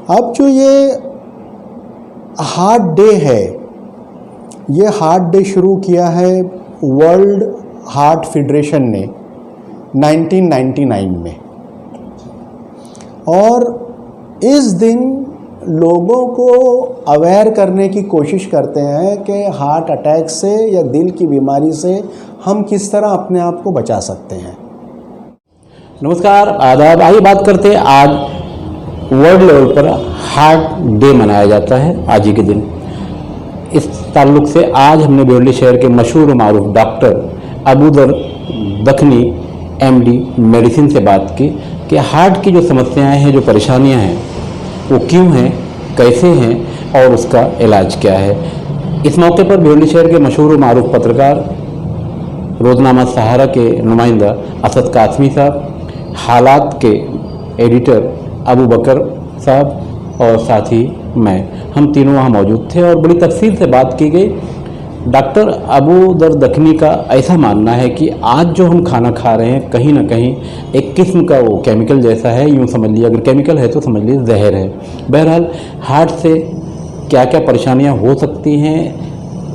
अब जो ये हार्ट डे है, ये हार्ट डे शुरू किया है वर्ल्ड हार्ट फेडरेशन ने 1999 में, और इस दिन लोगों को अवेयर करने की कोशिश करते हैं कि हार्ट अटैक से या दिल की बीमारी से हम किस तरह अपने आप को बचा सकते हैं। नमस्कार, आदाब। आइए बात करते हैं। आज वर्ल्ड लेवल पर हार्ट डे मनाया जाता है आज ही के दिन। इस ताल्लुक से आज हमने भिवंडी शहर के मशहूर और मारूफ डॉक्टर अबूदर दखनी MD मेडिसिन से बात की कि हार्ट की जो समस्याएं हैं, जो परेशानियां हैं, वो क्यों हैं, कैसे हैं और उसका इलाज क्या है। इस मौके पर भिवंडी शहर के मशहूर और मारूफ पत्रकार रोजनामा सहारा के नुमाइंदा असद कासमी साहब, हालात के एडिटर अबू बकर साहब और साथ ही हम तीनों वहाँ मौजूद थे और बड़ी तफसील से बात की गई। डॉक्टर अबूदर दखनी का ऐसा मानना है कि आज जो हम खाना खा रहे हैं कहीं ना कहीं एक किस्म का वो केमिकल जैसा है, यूँ समझ लीजिए, अगर केमिकल है तो समझ लीजिए जहर है। बहरहाल हार्ट से क्या क्या परेशानियाँ हो सकती हैं,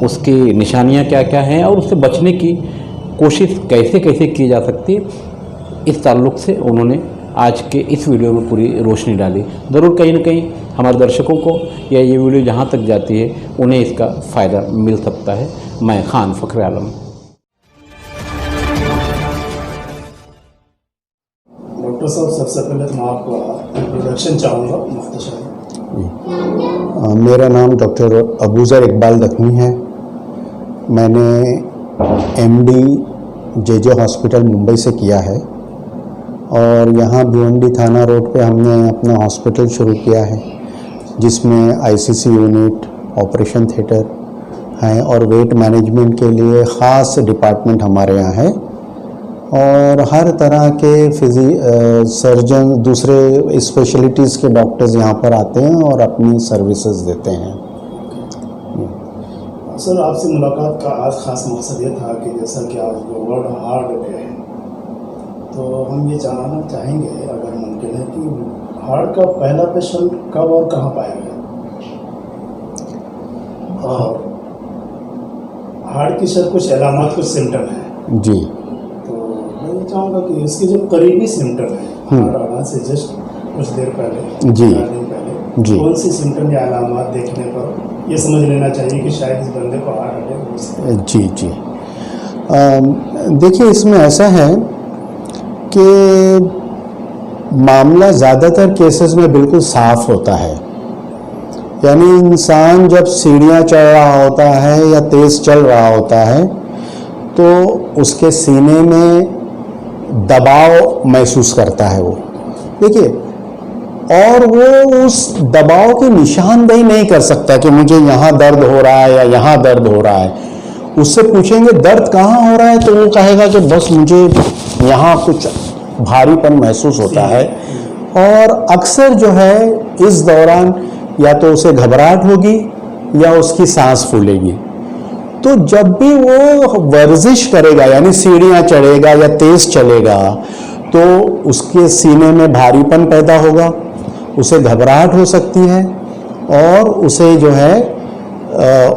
उसकी निशानियाँ क्या क्या हैं और उससे बचने की कोशिश कैसे कैसे की जा सकती है, इस ताल्लुक़ से उन्होंने आज के इस वीडियो में पूरी रोशनी डाली। ज़रूर कहीं ना कहीं हमारे दर्शकों को या ये वीडियो जहाँ तक जाती है उन्हें इसका फ़ायदा मिल सकता है। मैं खान फ़ख्र आलम। डॉक्टर साहब, सबसे पहले तो मैं आपका इंट्रोडक्शन चाहूँगा मुख्तसर। मेरा नाम डॉक्टर अबूज़र इकबाल दखनी है। मैंने MD JJ हॉस्पिटल मुंबई से किया है और यहाँ भिवंडी थाना रोड पे हमने अपना हॉस्पिटल शुरू किया है, जिसमें ICC यूनिट, ऑपरेशन थिएटर हैं और वेट मैनेजमेंट के लिए ख़ास डिपार्टमेंट हमारे यहाँ है और हर तरह के सर्जन, दूसरे स्पेशलिटीज़ के डॉक्टर्स यहाँ पर आते हैं और अपनी सर्विसेज देते हैं। सर, आपसे मुलाकात का आज ख़ास मकसद ये था कि जैसा कि आज वर्ल्ड हार्ट डे है, तो हम ये जानना चाहेंगे अगर मुमकिन है कि हार्ट का पहला पेशेंट कब और कहाँ पाया गया, और हार्ट की सर कुछ अलामत, कुछ सिम्टम हैं जी। तो मैं ये चाहूँगा कि इसके जो करीबी सिम्टम हैं हार्ट आना से जस्ट कुछ देर पहले, जी 4 दिन पहले, जी, कौन सी सिम्टम या अलामत देखने पर ये समझ लेना चाहिए कि शायद इस बंदे को हार्ट अटैक हो सकता है। जी जी। देखिए, इसमें ऐसा है कि मामला ज़्यादातर केसेस में बिल्कुल साफ होता है। यानी इंसान जब सीढ़ियाँ चढ़ रहा होता है या तेज़ चल रहा होता है तो उसके सीने में दबाव महसूस करता है वो, देखिए, और वो उस दबाव की निशानदेही नहीं कर सकता कि मुझे यहाँ दर्द हो रहा है या यहाँ दर्द हो रहा है। उससे पूछेंगे दर्द कहाँ हो रहा है तो वो कहेगा कि बस मुझे यहाँ कुछ भारीपन महसूस होता है। और अक्सर जो है इस दौरान या तो उसे घबराहट होगी या उसकी सांस फूलेगी। तो जब भी वो वर्जिश करेगा, यानी सीढ़ियाँ चढ़ेगा या तेज चलेगा, तो उसके सीने में भारीपन पैदा होगा, उसे घबराहट हो सकती है और उसे जो है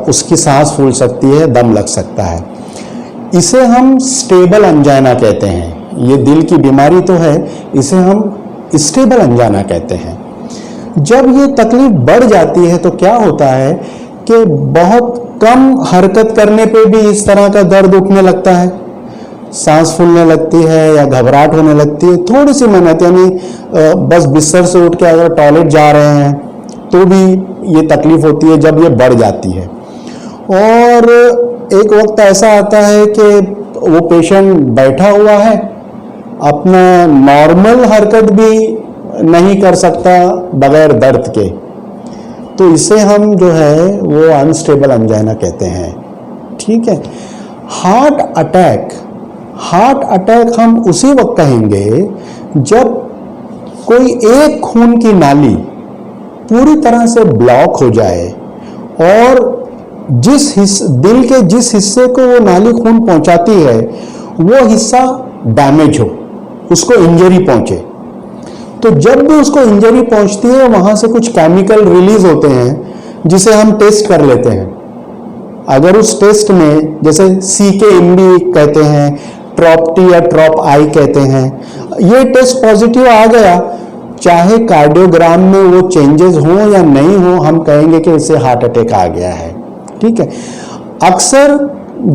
उसकी सांस फूल सकती है, दम लग सकता है। इसे हम स्टेबल अंजाइना कहते हैं। ये दिल की बीमारी तो है, इसे हम स्टेबल अंजाइना कहते हैं। जब ये तकलीफ बढ़ जाती है तो क्या होता है कि बहुत कम हरकत करने पे भी इस तरह का दर्द उठने लगता है, सांस फूलने लगती है या घबराहट होने लगती है। थोड़ी सी मेहनत, यानी बस बिस्तर से उठ के अगर टॉयलेट जा रहे हैं तो भी ये तकलीफ होती है जब ये बढ़ जाती है। और एक वक्त ऐसा आता है कि वो पेशेंट बैठा हुआ है, अपना नॉर्मल हरकत भी नहीं कर सकता बगैर दर्द के, तो इसे हम जो है वो अनस्टेबल अंजाइना कहते हैं। ठीक है। हार्ट अटैक हम उसी वक्त कहेंगे जब कोई एक खून की नाली पूरी तरह से ब्लॉक हो जाए और दिल के जिस हिस्से को वो नाली खून पहुंचाती है वो हिस्सा डैमेज हो, उसको इंजरी पहुंचे, तो जब भी उसको इंजरी पहुंचती है वहां से कुछ केमिकल रिलीज होते हैं जिसे हम टेस्ट कर लेते हैं। अगर उस टेस्ट में जैसे CK-MB कहते हैं, TROP-T या TROP-I कहते हैं, ये टेस्ट पॉजिटिव आ गया, चाहे कार्डियोग्राम में वो चेंजेस हो या नहीं हो, हम कहेंगे कि इसे हार्ट अटैक आ गया है। ठीक है। अक्सर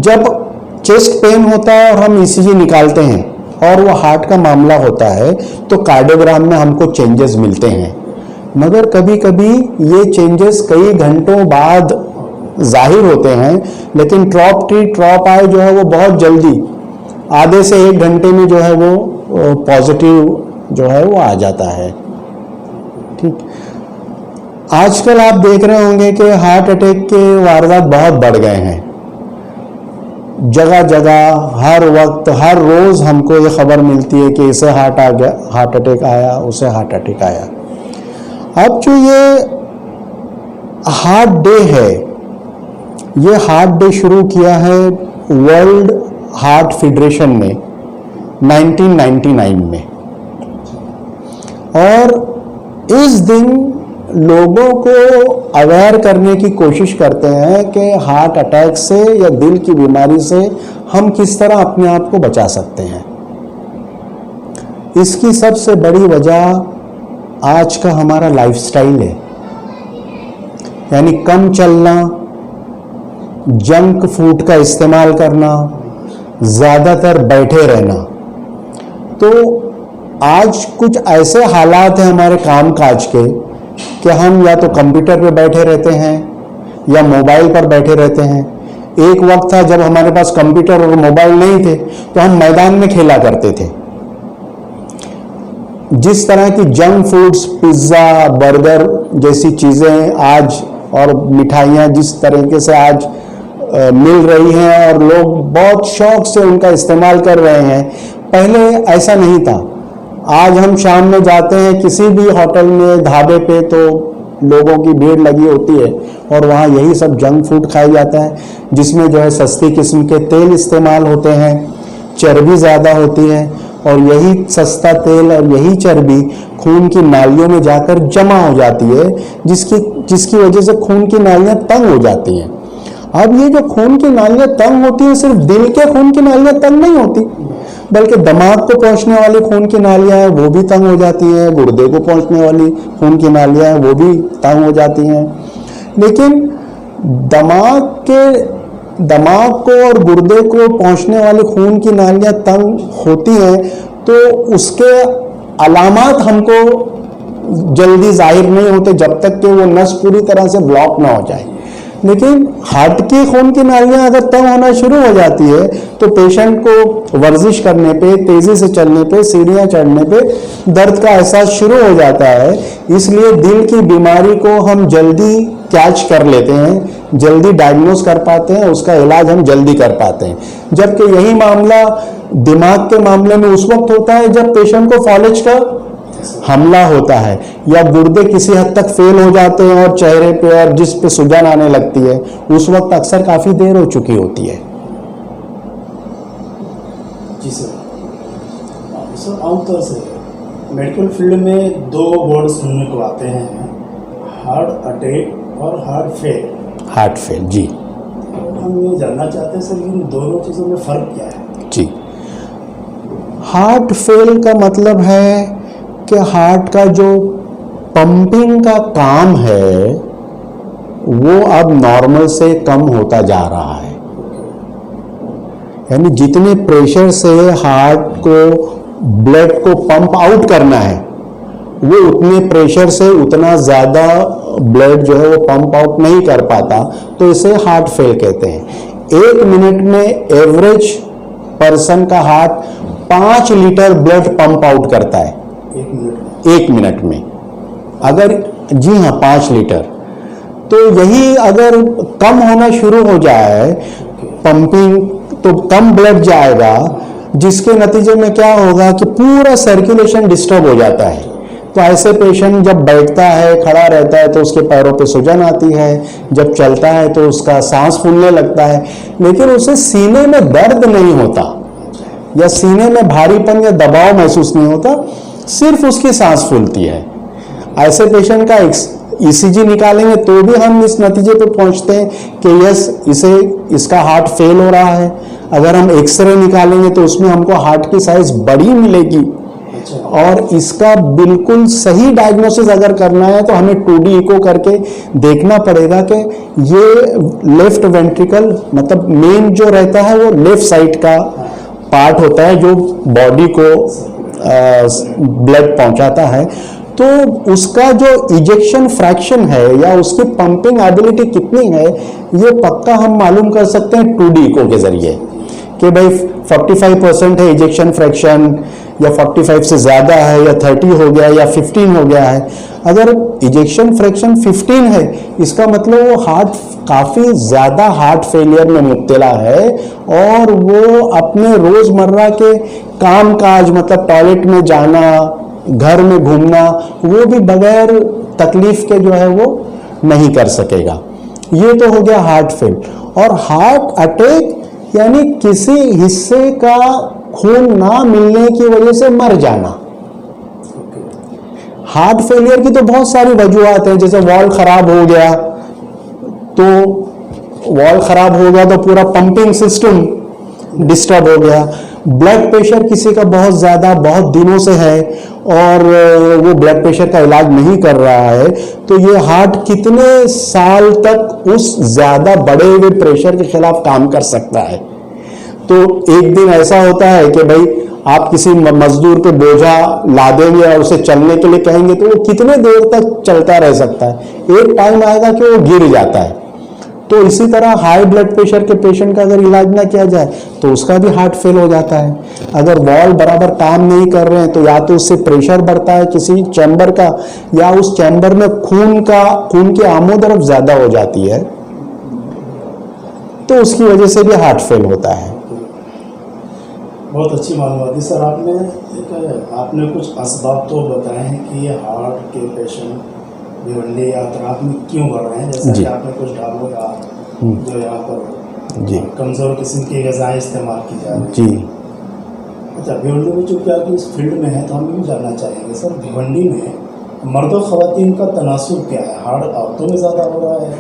जब चेस्ट पेन होता है और हम ECG निकालते हैं और वो हार्ट का मामला होता है तो कार्डियोग्राम में हमको चेंजेस मिलते हैं, मगर कभी कभी ये चेंजेस कई घंटों बाद जाहिर होते हैं। लेकिन TROP-T TROP-I जो है वो बहुत जल्दी, आधे से 1 घंटे में जो है वो पॉजिटिव जो है वो आ जाता है। ठीक। आजकल आप देख रहे होंगे कि हार्ट अटैक के वारदात बहुत बढ़ गए हैं। जगह जगह हर वक्त हर रोज हमको ये खबर मिलती है कि इसे हार्ट अटैक आया, उसे हार्ट अटैक आया। अब जो ये हार्ट डे है, ये हार्ट डे शुरू किया है वर्ल्ड हार्ट फेडरेशन ने 1999 में, और इस दिन लोगों को अवेयर करने की कोशिश करते हैं कि हार्ट अटैक से या दिल की बीमारी से हम किस तरह अपने आप को बचा सकते हैं। इसकी सबसे बड़ी वजह आज का हमारा लाइफस्टाइल है, यानी कम चलना, जंक फूड का इस्तेमाल करना, ज़्यादातर बैठे रहना। तो आज कुछ ऐसे हालात हैं हमारे काम काज के कि हम या तो कंप्यूटर पर बैठे रहते हैं या मोबाइल पर बैठे रहते हैं। एक वक्त था जब हमारे पास कंप्यूटर और मोबाइल नहीं थे तो हम मैदान में खेला करते थे। जिस तरह की जंक फूड्स, पिज्ज़ा, बर्गर जैसी चीज़ें आज और मिठाइयाँ जिस तरीके से आज मिल रही हैं और लोग बहुत शौक से उनका इस्तेमाल कर रहे हैं, पहले ऐसा नहीं था। आज हम शाम में जाते हैं किसी भी होटल में, ढाबे पे, तो लोगों की भीड़ लगी होती है और वहाँ यही सब जंक फूड खाया जाता है, जिसमें जो है सस्ती किस्म के तेल इस्तेमाल होते हैं, चर्बी ज़्यादा होती है, और यही सस्ता तेल और यही चर्बी खून की नालियों में जाकर जमा हो जाती है, जिसकी वजह से खून की नालियाँ तंग हो जाती हैं। अब ये जो खून की नालियाँ तंग होती हैं, सिर्फ दिल के खून की नालियाँ तंग नहीं होती, बल्कि दिमाग को पहुंचने वाली खून की नालियाँ हैं वो भी तंग हो जाती हैं, गुर्दे को पहुंचने वाली खून की नालियाँ हैं वो भी तंग हो जाती हैं। लेकिन दिमाग को और गुर्दे को पहुंचने वाली खून की नालियाँ तंग होती हैं तो उसके अलामात हमको जल्दी जाहिर नहीं होते जब तक कि वो नस पूरी तरह से ब्लॉक ना हो जाए। लेकिन हार्ट की खून की नालियाँ अगर तंग होना शुरू हो जाती है तो पेशेंट को वर्जिश करने पे, तेजी से चलने पे, सीढ़ियाँ चढ़ने पे दर्द का एहसास शुरू हो जाता है। इसलिए दिल की बीमारी को हम जल्दी कैच कर लेते हैं, जल्दी डायग्नोस कर पाते हैं, उसका इलाज हम जल्दी कर पाते हैं। जबकि यही मामला दिमाग के मामले में उस वक्त होता है जब पेशेंट को फॉलेज का हमला होता है या गुर्दे किसी हद तक फेल हो जाते हैं और चेहरे पे और जिस पे सूजन आने लगती है, उस वक्त अक्सर काफी देर हो चुकी होती है। जी सर। सर आमतौर से मेडिकल फील्ड में 2 वर्ड सुनने को आते हैं, हार्ट अटैक और हार्ट फेल। हार्ट फेल, जी। तो हम ये जानना चाहते हैं सर, इन दोनों चीज़ों में फ़र्क क्या है? जी, हार्ट फेल का मतलब है कि हार्ट का जो पंपिंग का काम है वो अब नॉर्मल से कम होता जा रहा है। यानी जितने प्रेशर से हार्ट को ब्लड को पंप आउट करना है वो उतने प्रेशर से उतना ज़्यादा ब्लड जो है वो पंप आउट नहीं कर पाता, तो इसे हार्ट फेल कहते हैं। 1 मिनट में एवरेज पर्सन का heart 5 litre blood pump out करता है 1 मिनट में। अगर, जी हाँ, 5 लीटर। तो यही अगर कम होना शुरू हो जाए पंपिंग, तो कम ब्लड जाएगा, जिसके नतीजे में क्या होगा कि पूरा सर्कुलेशन डिस्टर्ब हो जाता है। तो ऐसे पेशेंट जब बैठता है, खड़ा रहता है, तो उसके पैरों पे सूजन आती है, जब चलता है तो उसका सांस फूलने लगता है, लेकिन उसे सीने में दर्द नहीं होता या सीने में भारीपन या दबाव महसूस नहीं होता। सिर्फ उसकी सांस फूलती है। ऐसे पेशेंट का ईसीजी निकालेंगे तो भी हम इस नतीजे पे पहुंचते हैं कि यस इसका हार्ट फेल हो रहा है। अगर हम एक्सरे निकालेंगे तो उसमें हमको हार्ट की साइज बड़ी मिलेगी। और इसका बिल्कुल सही डायग्नोसिस अगर करना है तो हमें 2D इको करके देखना पड़ेगा कि ये लेफ्ट वेंट्रिकल मतलब मेन जो रहता है वो लेफ्ट साइड का पार्ट होता है जो बॉडी को ब्लड पहुंचाता है। तो उसका जो इजेक्शन फ्रैक्शन है या उसकी पंपिंग एबिलिटी कितनी है ये पक्का हम मालूम कर सकते हैं 2D इको के जरिए कि भाई 45% है इजेक्शन फ्रैक्शन या 45 से ज़्यादा है या 30 हो गया या 15 हो गया है। अगर इजेक्शन फ्रैक्शन 15 है इसका मतलब वो हार्ट काफ़ी ज़्यादा हार्ट फेलियर में मुब्तला है और वो अपने रोज़मर्रा के काम काज मतलब टॉयलेट में जाना, घर में घूमना वो भी बगैर तकलीफ के जो है वो नहीं कर सकेगा। ये तो हो गया हार्ट फेल। और हार्ट अटैक यानी किसी हिस्से का खून ना मिलने की वजह से मर जाना। हार्ट फेलियर की तो बहुत सारी वजूहात हैं, जैसे वॉल्व खराब हो गया तो पूरा पंपिंग सिस्टम डिस्टर्ब हो गया। ब्लड प्रेशर किसी का बहुत ज़्यादा बहुत दिनों से है और वो ब्लड प्रेशर का इलाज नहीं कर रहा है तो ये हार्ट कितने साल तक उस ज़्यादा बढ़े हुए प्रेशर के खिलाफ काम कर सकता है। तो एक दिन ऐसा होता है कि भाई आप किसी मजदूर पे बोझा लादेंगे और उसे चलने के लिए कहेंगे तो वो कितने देर तक चलता रह सकता है। एक टाइम आएगा कि वो गिर जाता है। तो इसी तरह हाई ब्लड प्रेशर के पेशेंट का अगर इलाज ना किया जाए तो उसका भी हार्ट फेल हो जाता है। अगर वॉल्व बराबर काम नहीं कर रहे हैं तो या तो उससे प्रेशर बढ़ता है किसी चैम्बर का या उस चैम्बर में खून की आमोदरफ ज्यादा हो जाती है तो उसकी वजह से भी हार्ट फेल होता है। बहुत अच्छी मालूमात दी सर आपने कुछ असबाब तो बताए हैं कि ये हार्ट के पेशेंट भिवंडी यात्रा में क्यों बढ़ रहे हैं, जैसा कि आपने कुछ ढाबों का जो यहाँ पर जी कमज़ोर किस्म की ग़िज़ाएँ इस्तेमाल की जा रही जी। अच्छा भिवंडी में जो क्या कि इस फील्ड में है तो हम भी जानना चाहेंगे सर भिवंडी में मर्द और ख़वातीन का तनासुब क्या है? हार्ट औरतों में ज़्यादा हो रहा है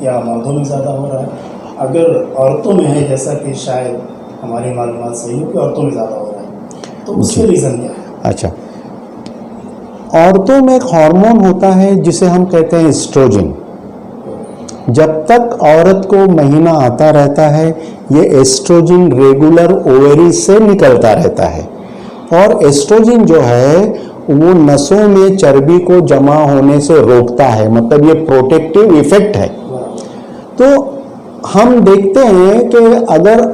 या मर्दों में ज़्यादा हो रहा है? अगर औरतों में है जैसा कि शायद हमारी मालूमात सही हो कि औरतों में ज़्यादा हो रहा है तो उसके रीज़न क्या है? अच्छा, औरतों में एक हार्मोन होता है जिसे हम कहते हैं एस्ट्रोजन। जब तक औरत को महीना आता रहता है ये एस्ट्रोजन रेगुलर ओवरी से निकलता रहता है और एस्ट्रोजन जो है वो नसों में चर्बी को जमा होने से रोकता है, मतलब ये प्रोटेक्टिव इफेक्ट है। तो हम देखते हैं कि अगर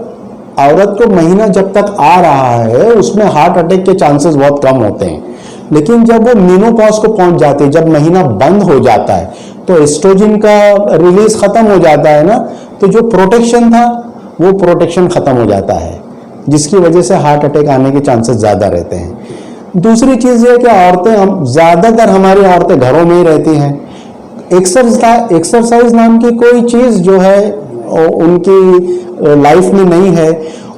औरत को महीना जब तक आ रहा है उसमें हार्ट अटैक के चांसेस बहुत कम होते हैं, लेकिन जब वो मेनोपॉज को पहुंच जाती है, जब महीना बंद हो जाता है तो एस्ट्रोजन का रिलीज खत्म हो जाता है ना, तो जो प्रोटेक्शन था वो प्रोटेक्शन खत्म हो जाता है जिसकी वजह से हार्ट अटैक आने के चांसेस ज़्यादा रहते हैं। दूसरी चीज़ ये कि औरतें ज़्यादातर हमारी औरतें घरों में ही रहती हैं। एक्सरसाइज नाम की कोई चीज़ जो है उनकी लाइफ में नहीं है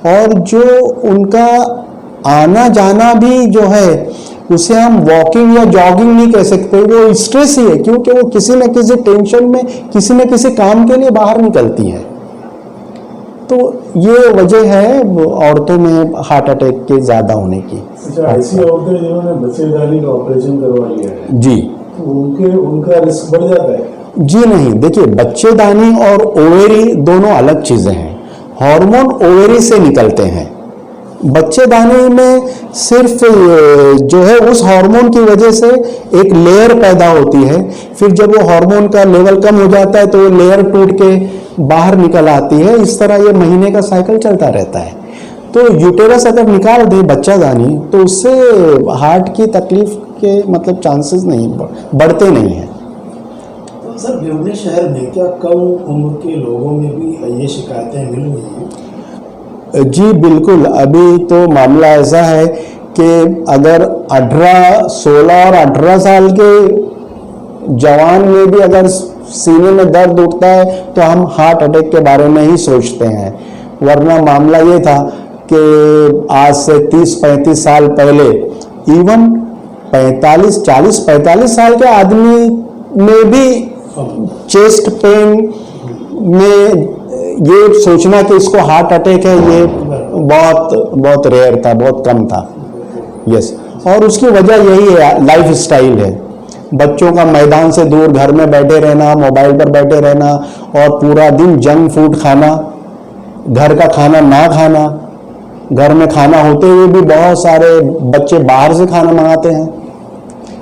और जो उनका आना जाना भी जो है उसे हम वॉकिंग या जॉगिंग नहीं कह सकते, वो स्ट्रेस ही है क्योंकि वो किसी न किसी टेंशन में किसी न किसी काम के लिए बाहर निकलती है। तो ये वजह है औरतों में हार्ट अटैक के ज़्यादा होने की। अच्छा, ऐसी औरतें जिन्होंने बच्चेदानी का ऑपरेशन करवा लिया है जी तो उनका रिस्क बढ़ जाता है? जी नहीं, देखिए बच्चेदानी और ओवेरी दोनों अलग चीज़ें हैं। हार्मोन ओवेरी से निकलते हैं, बच्चेदानी में सिर्फ जो है उस हार्मोन की वजह से एक लेयर पैदा होती है, फिर जब वो हार्मोन का लेवल कम हो जाता है तो वो लेयर टूट के बाहर निकल आती है। इस तरह ये महीने का साइकिल चलता रहता है। तो यूटेरस अगर निकाल दे बच्चादानी तो उससे हार्ट की तकलीफ के मतलब चांसेस नहीं बढ़ते नहीं हैं। तो सर भिवंडी शहर में क्या कम उम्र के लोगों में भी ये शिकायतें मिल रही हैं? जी बिल्कुल, अभी तो मामला ऐसा है कि अगर 16 और 18 साल के जवान में भी अगर सीने में दर्द उठता है तो हम हार्ट अटैक के बारे में ही सोचते हैं, वरना मामला ये था कि आज से 30-35 साल पहले इवन 40-45 साल के आदमी में भी चेस्ट पेन में ये सोचना कि इसको हार्ट अटैक है, ये बहुत बहुत रेयर था, बहुत कम था। यस, और उसकी वजह यही है, लाइफ स्टाइल है। बच्चों का मैदान से दूर, घर में बैठे रहना, मोबाइल पर बैठे रहना और पूरा दिन जंक फूड खाना, घर का खाना ना खाना। घर में खाना होते हुए भी बहुत सारे बच्चे बाहर से खाना मंगाते हैं,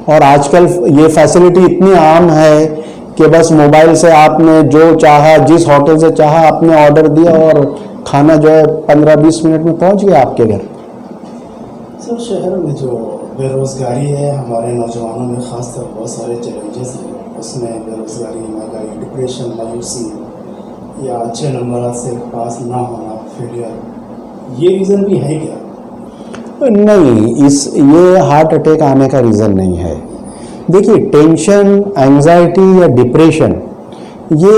और आजकल ये फैसिलिटी इतनी आम है कि बस मोबाइल से आपने जो चाहा, जिस होटल से चाहा, आपने ऑर्डर दिया और खाना जो है 15-20 मिनट में पहुंच गया आपके घर। सर, शहर में जो बेरोज़गारी है, हमारे नौजवानों में ख़ासकर बहुत सारे चैलेंजेस हैं। उसमें बेरोज़गारी, महंगाई, डिप्रेशन, मायूसी या अच्छे नंबर से पास ना होना, फेलियर, ये रीज़न भी है क्या? नहीं, ये हार्ट अटैक आने का रीज़न नहीं है। देखिए, टेंशन, एंजाइटी या डिप्रेशन ये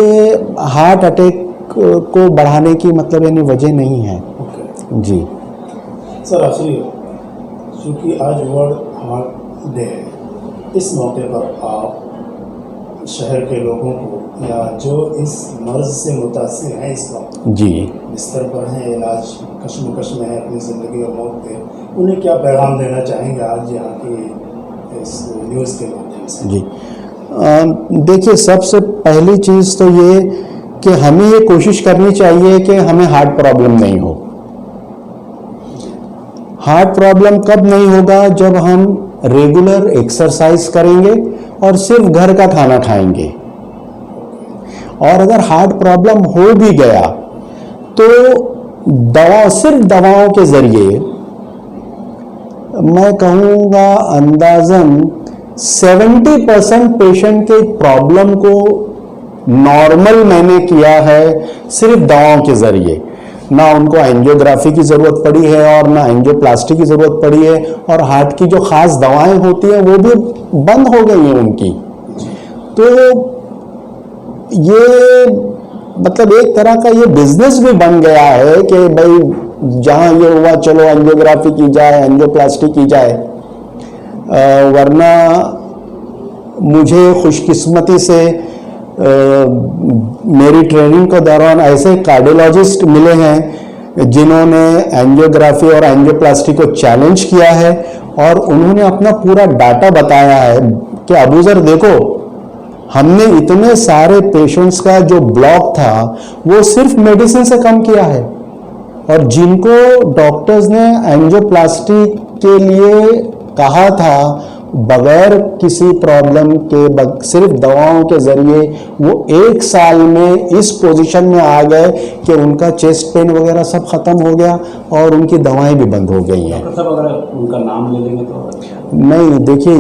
हार्ट अटैक को बढ़ाने की मतलब यानी वजह नहीं है। जी सर, आखिरी, क्योंकि आज वर्ल्ड हार्ट डे है, इस मौके पर आप शहर के लोगों को या जो इस मर्ज से मुतासिर हैं, इस वक्त जी बिस्तर पर हैं, इलाज कश्मकश में है अपनी ज़िंदगी और मौत के, उन्हें क्या पैगाम देना चाहेंगे आज यहाँ की इस न्यूज़ के माध्यम से? जी देखिए, सबसे पहली चीज़ तो ये कि हमें ये कोशिश करनी चाहिए कि हमें हार्ट प्रॉब्लम नहीं हो। हार्ट प्रॉब्लम कब नहीं होगा? जब हम रेगुलर एक्सरसाइज करेंगे और सिर्फ घर का खाना खाएंगे। और अगर हार्ट प्रॉब्लम हो भी गया तो सिर्फ दवाओं के जरिए, मैं कहूँगा अंदाजन 70% पेशेंट के प्रॉब्लम को नॉर्मल मैंने किया है सिर्फ दवाओं के जरिए। ना उनको एंजियोग्राफी की ज़रूरत पड़ी है और ना एंजियोप्लास्टी की ज़रूरत पड़ी है, और हार्ट की जो ख़ास दवाएं होती हैं वो भी बंद हो गई हैं उनकी। तो ये मतलब एक तरह का ये बिजनेस भी बन गया है कि भाई जहाँ ये हुआ चलो एंजियोग्राफी की जाए, एंजियोप्लास्टी की जाए। वरना मुझे खुशकिस्मती से मेरी ट्रेनिंग के दौरान ऐसे कार्डियोलॉजिस्ट मिले हैं जिन्होंने एंजियोग्राफी और एंजियोप्लास्टी को चैलेंज किया है, और उन्होंने अपना पूरा डाटा बताया है कि अबूजर देखो, हमने इतने सारे पेशेंट्स का जो ब्लॉक था वो सिर्फ मेडिसिन से कम किया है, और जिनको डॉक्टर्स ने एंजियोप्लास्टी के लिए कहा था बगैर किसी प्रॉब्लम के सिर्फ दवाओं के जरिए वो 1 साल में इस पोजीशन में आ गए कि उनका चेस्ट पेन वगैरह सब खत्म हो गया और उनकी दवाएं भी बंद हो गई हैं। डॉक्टर साहब, अगर उनका नाम ले लेंगे तो? नहीं, देखिए,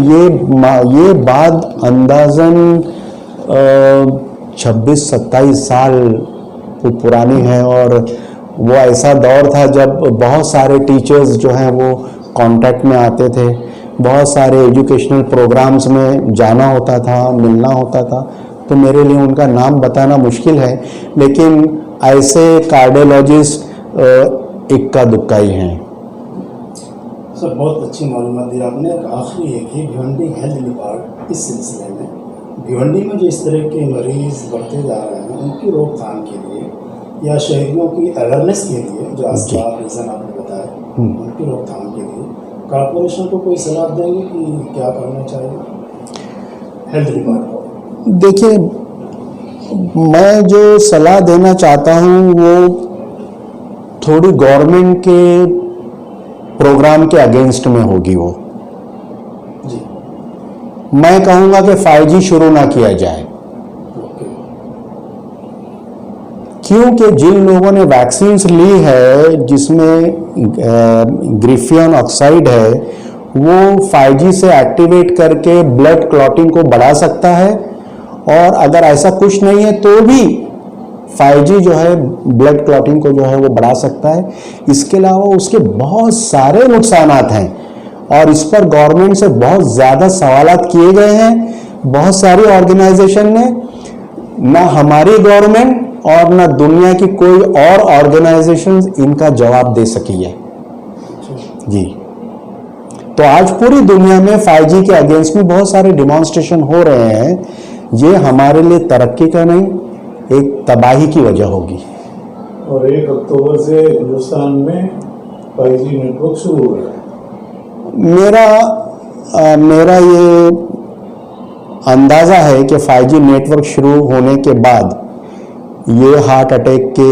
ये बात अंदाजन 26-27 साल पुरानी है, और वो ऐसा दौर था जब बहुत सारे टीचर्स जो हैं वो कांटेक्ट में आते थे, बहुत सारे एजुकेशनल प्रोग्राम्स में जाना होता था, मिलना होता था। तो मेरे लिए उनका नाम बताना मुश्किल है, लेकिन ऐसे कार्डियोलॉजिस्ट इक्का दुक्का ही हैं। सर, बहुत अच्छी मालूमात दी आपने। आखिरी एक ही भिवंडी हेल्थ डिपार्ट इस सिलसिले में, भिवंडी में जो इस तरह के मरीज बढ़ते जा रहे हैं उनकी रोकथाम के लिए या शहरियों की अवेयरनेस के लिए, जो असबाब रीज़न आपने बताया, उनकी रोकथाम के लिए कॉर्पोरेशन को कोई सलाह देंगे कि क्या करना चाहिए हेल्थ डिपार्टमेंट? देखिए, मैं जो सलाह देना चाहता हूँ वो थोड़ी गवर्नमेंट के प्रोग्राम के अगेंस्ट में होगी। वो जी, मैं कहूँगा कि 5G शुरू ना किया जाए, क्योंकि जिन लोगों ने वैक्सीन्स ली है जिसमें ग्रिफियन ऑक्साइड है, वो 5G से एक्टिवेट करके ब्लड क्लॉटिंग को बढ़ा सकता है, और अगर ऐसा कुछ नहीं है तो भी 5G जो है ब्लड क्लॉटिंग को जो है वो बढ़ा सकता है। इसके अलावा उसके बहुत सारे नुकसानात हैं, और इस पर गवर्नमेंट से बहुत ज़्यादा सवालात किए गए हैं बहुत सारी ऑर्गेनाइजेशन ने। ना हमारी गवर्नमेंट और ना दुनिया की कोई और ऑर्गेनाइजेशन इनका जवाब दे सकी है। जी, तो आज पूरी दुनिया में 5G के अगेंस्ट में बहुत सारे डिमॉन्स्ट्रेशन हो रहे हैं। ये हमारे लिए तरक्की का नहीं, एक तबाही की वजह होगी। और 1 अक्टूबर से हिंदुस्तान में 5G नेटवर्क शुरू हो रहा है। मेरा ये अंदाज़ा है कि 5G नेटवर्क शुरू होने के बाद ये हार्ट अटैक के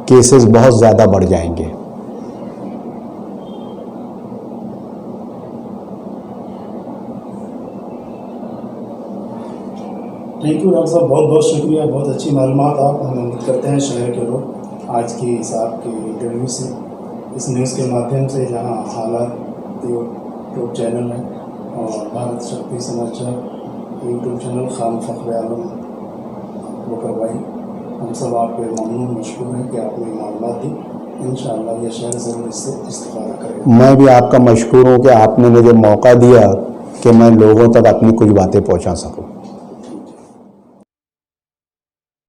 केसेस बहुत ज़्यादा बढ़ जाएंगे। थैंक यू डॉक्टर साहब, बहुत बहुत शुक्रिया, बहुत अच्छी मालूमात आप हमें उम्मीद करते हैं शहर के लोग आज की इस आपके इंटरव्यू से, इस न्यूज़ के माध्यम से, जहां हालात यूट्यूब चैनल है और भारत शक्ति समाचार यूट्यूब चैनल, खान फख्र आलम बकर भाई, हम सब आपके ममनून मशकूर हैं कि आपने मालूमात दी। इंशाअल्लाह यह शहर ज़रूर इससे इस्तेफादा करेगा। मैं भी आपका मशकूर हूँ कि आपने मुझे मौका दिया कि मैं लोगों तक अपनी कुछ बातें पहुँचा सकूँ।